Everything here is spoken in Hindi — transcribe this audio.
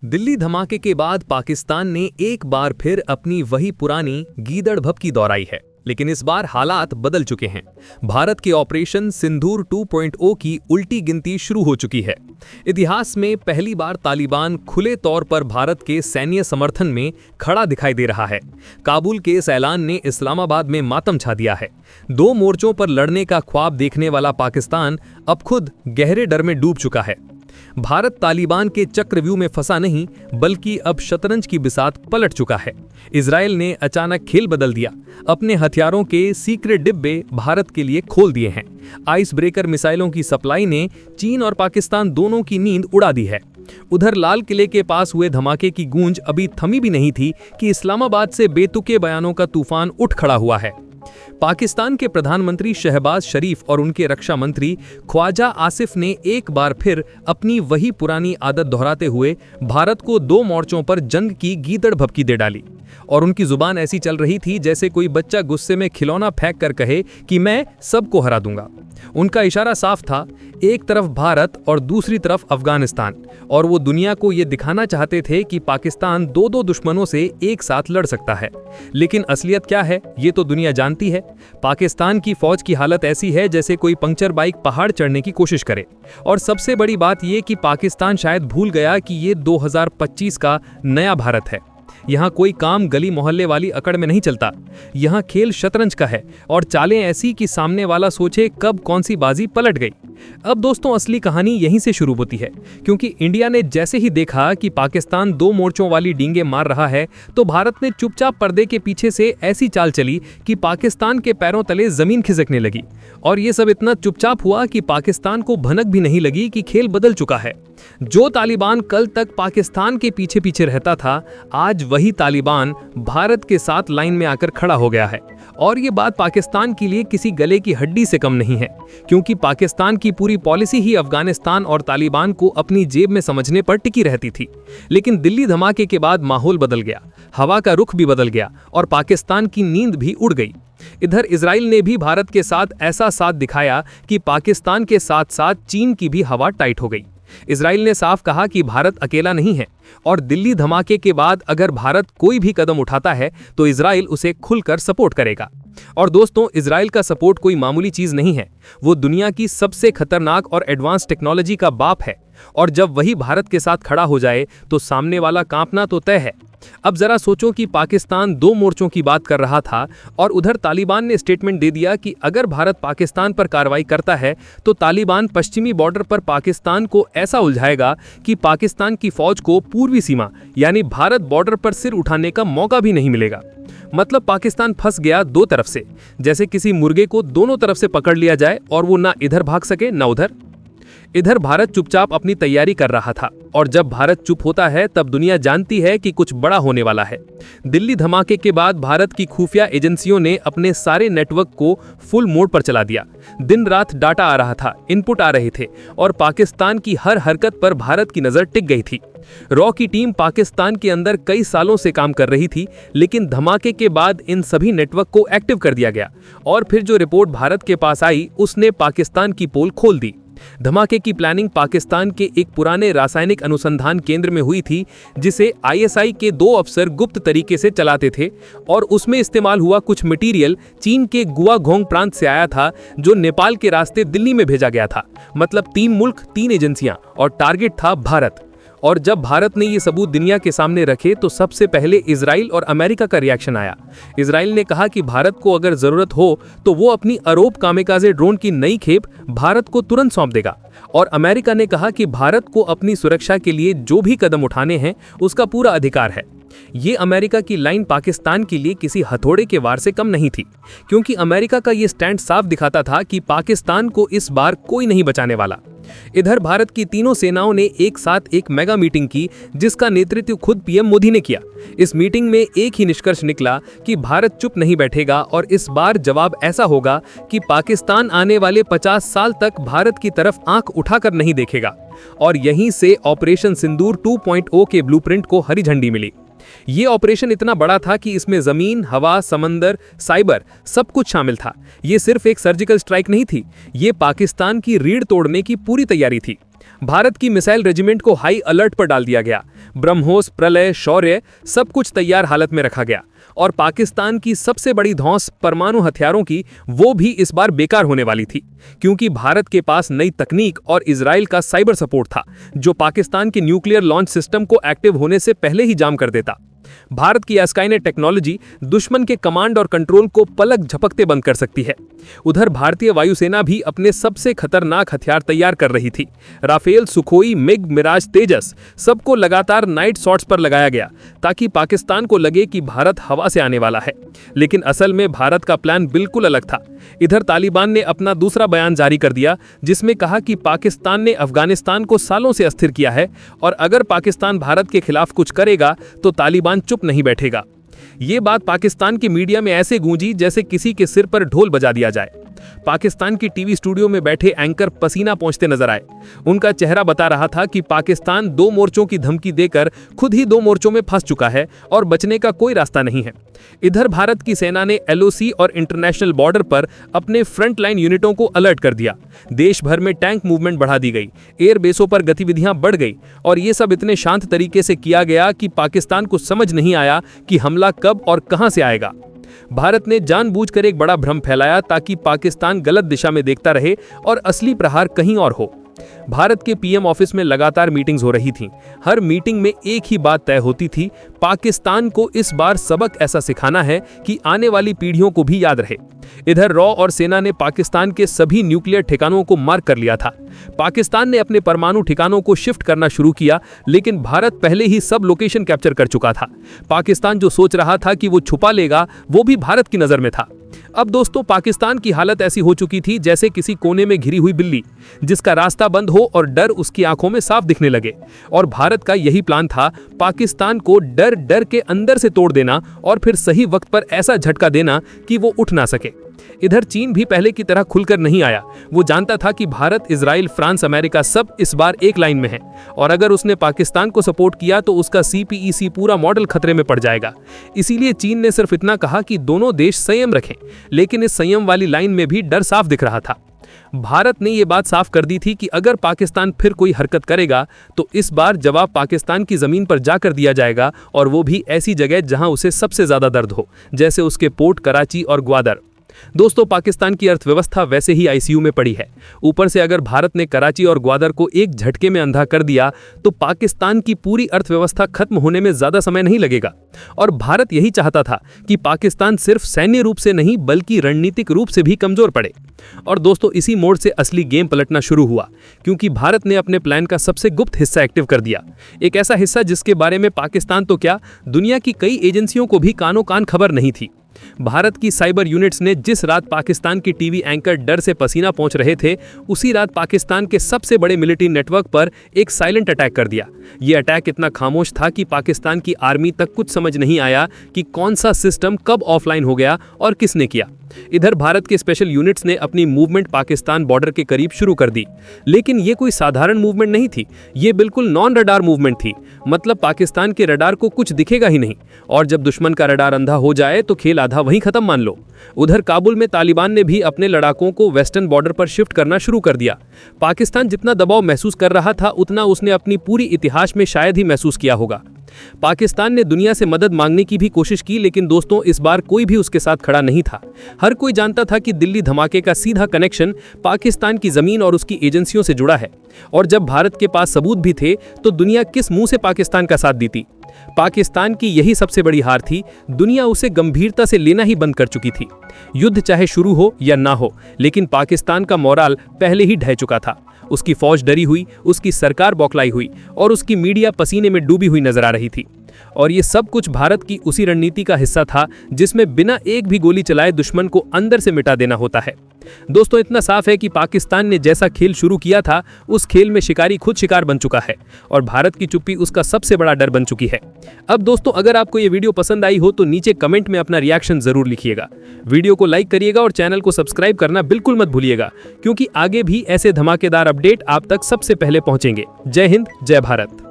दिल्ली धमाके के बाद पाकिस्तान ने एक बार फिर अपनी वही पुरानी गीदड़ भभकी दोहराई है, लेकिन इस बार हालात बदल चुके हैं। भारत के ऑपरेशन सिंदूर 2.0 की उल्टी गिनती शुरू हो चुकी है। इतिहास में पहली बार तालिबान खुले तौर पर भारत के सैन्य समर्थन में खड़ा दिखाई दे रहा है। काबुल के इस ऐलान ने इस्लामाबाद में मातम छा दिया है। दो मोर्चों पर लड़ने का ख्वाब देखने वाला पाकिस्तान अब खुद गहरे डर में डूब चुका है। भारत तालिबान के चक्रव्यूह में फंसा नहीं, बल्कि अब शतरंज की बिसात पलट चुका है। इजरायल ने अचानक खेल बदल दिया, अपने हथियारों के सीक्रेट डिब्बे भारत के लिए खोल दिए हैं। आइस ब्रेकर मिसाइलों की सप्लाई ने चीन और पाकिस्तान दोनों की नींद उड़ा दी है। उधर लाल किले के पास हुए धमाके की गूंज अभी थमी भी नहीं थी कि इस्लामाबाद से बेतुके बयानों का तूफान उठ खड़ा हुआ है। पाकिस्तान के प्रधानमंत्री शहबाज शरीफ और उनके रक्षा मंत्री ख्वाजा आसिफ ने एक बार फिर अपनी वही पुरानी आदत दोहराते हुए भारत को दो मोर्चों पर जंग की गीदड़ भभकी दे डाली। और उनकी जुबान ऐसी चल रही थी जैसे कोई बच्चा गुस्से में खिलौना फेंक कर कहे कि मैं सबको हरा दूंगा। उनका इशारा साफ था, एक तरफ भारत और दूसरी तरफ अफगानिस्तान, और वो दुनिया को ये दिखाना चाहते थे कि पाकिस्तान दो दो दुश्मनों से एक साथ लड़ सकता है। लेकिन असलियत क्या है ये तो दुनिया जानती है। पाकिस्तान की फौज की हालत ऐसी है जैसे कोई पंक्चर बाइक पहाड़ चढ़ने की कोशिश करे। और सबसे बड़ी बात ये कि पाकिस्तान शायद भूल गया कि ये 2025 का नया भारत है। यहाँ कोई काम गली मोहल्ले वाली अकड़ में नहीं चलता। यहाँ खेल शतरंज का है और चालें ऐसी कि सामने वाला सोचे कब कौन सी बाजी पलट गई। अब दोस्तों असली कहानी यहीं से शुरू होती है, क्योंकि इंडिया ने जैसे ही देखा कि पाकिस्तान दो मोर्चों वाली डींगे मार रहा है, तो भारत ने चुपचाप पर्दे के पीछे से ऐसी चाल चली कि पाकिस्तान के पैरों तले जमीन खिसकने लगी। और ये सब इतना चुपचाप हुआ कि पाकिस्तान को भनक भी नहीं लगी कि खेल बदल चुका है। जो तालिबान कल तक पाकिस्तान के पीछे पीछे रहता था, आज वही तालिबान भारत के साथ लाइन में आकर खड़ा हो गया है। और ये बात पाकिस्तान के लिए किसी गले की हड्डी से कम नहीं है, क्योंकि पाकिस्तान की पूरी पॉलिसी ही अफगानिस्तान और तालिबान को अपनी जेब में समझने पर टिकी रहती थी। लेकिन दिल्ली धमाके के बाद माहौल बदल गया, हवा का रुख भी बदल गया और पाकिस्तान की नींद भी उड़ गई। इधर इजराइल ने भी भारत के साथ ऐसा साथ दिखाया कि पाकिस्तान के साथ साथ चीन की भी हवा टाइट हो गई। इजराइल ने साफ कहा कि भारत अकेला नहीं है, और दिल्ली धमाके के बाद अगर भारत कोई भी कदम उठाता है तो इजराइल उसे खुलकर सपोर्ट करेगा। और दोस्तों, इजराइल का सपोर्ट कोई मामूली चीज नहीं है। वो दुनिया की सबसे खतरनाक और एडवांस टेक्नोलॉजी का बाप है। और जब वही भारत के साथ खड़ा हो जाए तो सामने वाला कांपना तो तय है। अब जरा सोचो कि पाकिस्तान दो मोर्चों की बात कर रहा था और उधर तालिबान ने स्टेटमेंट दे दिया कि अगर भारत पाकिस्तान पर कार्रवाई करता है तो तालिबान पश्चिमी बॉर्डर पर पाकिस्तान को ऐसा उलझाएगा कि पाकिस्तान की फौज को पूर्वी सीमा यानी भारत बॉर्डर पर सिर उठाने का मौका भी नहीं मिलेगा। मतलब पाकिस्तान फंस गया दो तरफ से, जैसे किसी मुर्गे को दोनों तरफ से पकड़ लिया जाए और वो ना इधर भाग सके ना उधर। इधर भारत चुपचाप अपनी तैयारी कर रहा था, और जब भारत चुप होता है तब दुनिया जानती है कि कुछ बड़ा होने वाला है। दिल्ली धमाके के बाद भारत की खुफिया एजेंसियों ने अपने सारे नेटवर्क को फुल मोड पर चला दिया। दिन रात डाटा आ रहा था, इनपुट आ रहे थे, और पाकिस्तान की हर हरकत पर भारत की नजर टिक गई थी। रॉ की टीम पाकिस्तान के अंदर कई सालों से काम कर रही थी, लेकिन धमाके के बाद इन सभी नेटवर्क को एक्टिव कर दिया गया। और फिर जो रिपोर्ट भारत के पास आई उसने पाकिस्तान की पोल खोल दी। धमाके की प्लानिंग पाकिस्तान के एक पुराने रासायनिक अनुसंधान केंद्र में हुई थी, जिसे आईएसआई के दो अफसर गुप्त तरीके से चलाते थे, और उसमें इस्तेमाल हुआ कुछ मटेरियल चीन के गुआंगडोंग प्रांत से आया था, जो नेपाल के रास्ते दिल्ली में भेजा गया था। मतलब 3 मुल्क 3 एजेंसियां, और टारगेट था भारत। और जब भारत ने ये सबूत दुनिया के सामने रखे तो सबसे पहले इजराइल और अमेरिका का रिएक्शन आया। इजराइल ने कहा कि भारत को अगर जरूरत हो तो वो अपनी अरोब कामिकाजे ड्रोन की नई खेप भारत को तुरंत सौंप देगा। और अमेरिका ने कहा कि भारत को अपनी सुरक्षा के लिए जो भी कदम उठाने हैं उसका पूरा अधिकार है। ये अमेरिका की लाइन पाकिस्तान के लिए किसी हथौड़े के वार से कम नहीं थी, क्योंकि अमेरिका का ये स्टैंड साफ दिखाता था कि पाकिस्तान को इस बार कोई नहीं बचाने वाला। इधर भारत की तीनों सेनाओं ने एक साथ एक मेगा मीटिंग की, जिसका नेतृत्व खुद पीएम मोदी ने किया। इस मीटिंग में एक ही निष्कर्ष निकला कि भारत चुप नहीं बैठेगा, और इस बार जवाब ऐसा होगा कि पाकिस्तान आने वाले 50 साल तक भारत की तरफ आंख उठाकर नहीं देखेगा। और यहीं से ऑपरेशन सिंदूर 2.0 के ब्लूप्रिंट को हरी झंडी मिली। ये ऑपरेशन इतना बड़ा था कि इसमें जमीन, हवा, समंदर, साइबर सब कुछ शामिल था। ये सिर्फ एक सर्जिकल स्ट्राइक नहीं थी, ये पाकिस्तान की रीढ़ तोड़ने की पूरी तैयारी थी। भारत की मिसाइल रेजिमेंट को हाई अलर्ट पर डाल दिया गया। ब्रह्मोस, प्रलय, शौर्य सब कुछ तैयार हालत में रखा गया और पाकिस्तान की सबसे बड़ी धौंस परमाणु हथियारों की वो भी इस बार बेकार होने वाली थी, क्योंकि भारत के पास नई तकनीक और इजराइल का साइबर सपोर्ट था जो पाकिस्तान के न्यूक्लियर लॉन्च सिस्टम को एक्टिव होने से पहले ही जाम कर देता। भारत की स्काईनेट टेक्नोलॉजी दुश्मन के कमांड और कंट्रोल को पलक झपकते बंद कर सकती है। उधर भारतीय वायुसेना भी अपने सबसे खतरनाक हथियार तैयार कर रही थी। राफेल, सुखोई, मिग, मिराज, तेजस सबको लगातार नाइट शॉट्स पर लगाया गया ताकि पाकिस्तान को लगे कि भारत हवा से आने वाला है, लेकिन असल में भारत का प्लान बिल्कुल अलग था। इधर तालिबान ने अपना दूसरा बयान जारी कर दिया जिसमें कहा कि पाकिस्तान ने अफगानिस्तान को सालों से अस्थिर किया है और अगर पाकिस्तान भारत के खिलाफ कुछ करेगा तो तालिबान चुप नहीं बैठेगा। ये बात पाकिस्तान के मीडिया में ऐसे गूंजी जैसे किसी के सिर पर ढोल बजा दिया जाए। पाकिस्तान की टीवी स्टूडियो में बैठे एंकर पसीना पोंछते नजर आए। उनका चेहरा बता रहा था कि पाकिस्तान 2 मोर्चों की धमकी देकर खुद ही 2 मोर्चों में फंस चुका है और बचने का कोई रास्ता नहीं है। इधर भारत की सेना ने LOC और इंटरनेशनल बॉर्डर पर अपने फ्रंट लाइन यूनिटों को अलर्ट कर दिया। देश भर में टैंक मूवमेंट बढ़ा दी गई, एयर बेसों पर गतिविधियां बढ़ गई और ये सब इतने शांत तरीके से किया गया कि पाकिस्तान को समझ नहीं आया कि हमला कब और कहां से आएगा। भारत ने जानबूझकर एक बड़ा भ्रम फैलाया ताकि पाकिस्तान गलत दिशा में देखता रहे और असली प्रहार कहीं और हो। भारत के PM ऑफिस में लगातार मीटिंग्स हो रही थीं। हर मीटिंग में एक ही बात तय होती थी, पाकिस्तान को इस बार सबक ऐसा सिखाना है कि आने वाली पीढ़ियों को भी याद रहे। इधर रॉ और सेना ने पाकिस्तान के सभी न्यूक्लियर ठिकानों को मार्क कर लिया था। पाकिस्तान ने अपने परमाणु ठिकानों को शिफ्ट करना शुरू किया, लेकिन भारत पहले ही सब लोकेशन कैप्चर कर चुका था। पाकिस्तान जो सोच रहा था कि वो छुपा लेगा, वो भी भारत की नजर में था। अब दोस्तों, पाकिस्तान की हालत ऐसी हो चुकी थी जैसे किसी कोने में घिरी हुई बिल्ली जिसका रास्ता बंद हो और डर उसकी आंखों में साफ दिखने लगे। और भारत का यही प्लान था, पाकिस्तान को डर डर के अंदर से तोड़ देना और फिर सही वक्त पर ऐसा झटका देना कि वो उठ ना सके। इधर चीन भी पहले की तरह खुलकर नहीं आया। वो जानता था कि भारत, इजराइल, फ्रांस, अमेरिका सब इस बार एक लाइन में है और अगर उसने पाकिस्तान को सपोर्ट किया तो उसका CPEC पूरा मॉडल खतरे में पड़ जाएगा। इसीलिए चीन ने सिर्फ इतना कहा कि दोनों देश संयम रखें, लेकिन इस संयम वाली लाइन में भी डर साफ दिख रहा था। भारत ने ये बात साफ कर दी थी कि अगर पाकिस्तान फिर कोई हरकत करेगा तो इस बार जवाब पाकिस्तान की जमीन पर जाकर दिया जाएगा, और वो भी ऐसी जगह जहां उसे सबसे ज्यादा दर्द हो, जैसे उसके पोर्ट कराची और ग्वादर। दोस्तों, पाकिस्तान की अर्थव्यवस्था वैसे ही ICU में पड़ी है। ऊपर से अगर भारत ने कराची और ग्वादर को एक झटके में अंधा कर दिया तो पाकिस्तान की पूरी अर्थव्यवस्था खत्म होने में ज्यादा समय नहीं लगेगा। और भारत यही चाहता था कि पाकिस्तान सिर्फ सैन्य रूप से नहीं बल्कि रणनीतिक रूप से भी कमजोर पड़े। और दोस्तों, इसी मोड़ से असली गेम पलटना शुरू हुआ, क्योंकि भारत ने अपने प्लान का सबसे गुप्त हिस्सा एक्टिव कर दिया। एक ऐसा हिस्सा जिसके बारे में पाकिस्तान तो क्या, दुनिया की कई एजेंसियों को भी कानो कान खबर नहीं थी। भारत की साइबर यूनिट्स ने जिस रात पाकिस्तान की टीवी एंकर डर से पसीना पोंछ रहे थे, उसी रात पाकिस्तान के सबसे बड़े मिलिट्री नेटवर्क पर एक साइलेंट अटैक कर दिया। यह अटैक इतना खामोश था कि पाकिस्तान की आर्मी तक कुछ समझ नहीं आया कि कौन सा सिस्टम कब ऑफलाइन हो गया और किसने किया। इधर भारत के स्पेशल यूनिट्स ने अपनी मूवमेंट पाकिस्तान बॉर्डर के करीब शुरू कर दी, लेकिन ये कोई साधारण मूवमेंट नहीं थी। ये बिल्कुल नॉन रडार मूवमेंट थी, मतलब पाकिस्तान के रडार को कुछ दिखेगा ही नहीं, और जब दुश्मन का रडार अंधा हो जाए तो खेल आधा वहीं खत्म मान लो। उधर काबुल में तालिबान ने भी अपने लड़ाकों को वेस्टर्न बॉर्डर पर शिफ्ट करना शुरू कर दिया। पाकिस्तान जितना दबाव महसूस कर रहा था उतना उसने अपनी पूरी इतिहास में शायद ही महसूस किया होगा। पाकिस्तान ने दुनिया से मदद मांगने की भी कोशिश की, लेकिन दोस्तों, इस बार कोई भी उसके साथ खड़ा नहीं था। हर कोई जानता था कि दिल्ली धमाके का सीधा कनेक्शन पाकिस्तान की जमीन और उसकी एजेंसियों से जुड़ा है, और जब भारत के पास सबूत भी थे तो दुनिया किस मुंह से पाकिस्तान का साथ देती। पाकिस्तान की यही सबसे बड़ी हार थी। दुनिया उसे गंभीरता से लेना ही बंद कर चुकी थी। युद्ध चाहे शुरू हो या ना हो, लेकिन पाकिस्तान का मोराल पहले ही ढह चुका था। उसकी फौज डरी हुई, उसकी सरकार बौखलाई हुई और उसकी मीडिया पसीने में डूबी हुई नजर आ रही थी। और ये सब कुछ भारत की उसी रणनीति का हिस्सा था जिसमें बिना एक भी गोली चलाए दुश्मन को अंदर से मिटा देना होता है। दोस्तों, इतना साफ है कि पाकिस्तान ने जैसा खेल शुरू किया था, उस खेल में शिकारी खुद शिकार बन चुका है और भारत की चुप्पी उसका सबसे बड़ा डर बन चुकी है। अब दोस्तों, अगर आपको ये वीडियो पसंद आई हो तो नीचे कमेंट में अपना रिएक्शन जरूर लिखिएगा। वीडियो को लाइक करिएगा और चैनल को सब्सक्राइब करना बिल्कुल मत भूलिएगा, क्योंकि आगे भी ऐसे धमाकेदार अपडेट आप तक सबसे पहले पहुंचेंगे। जय हिंद, जय भारत।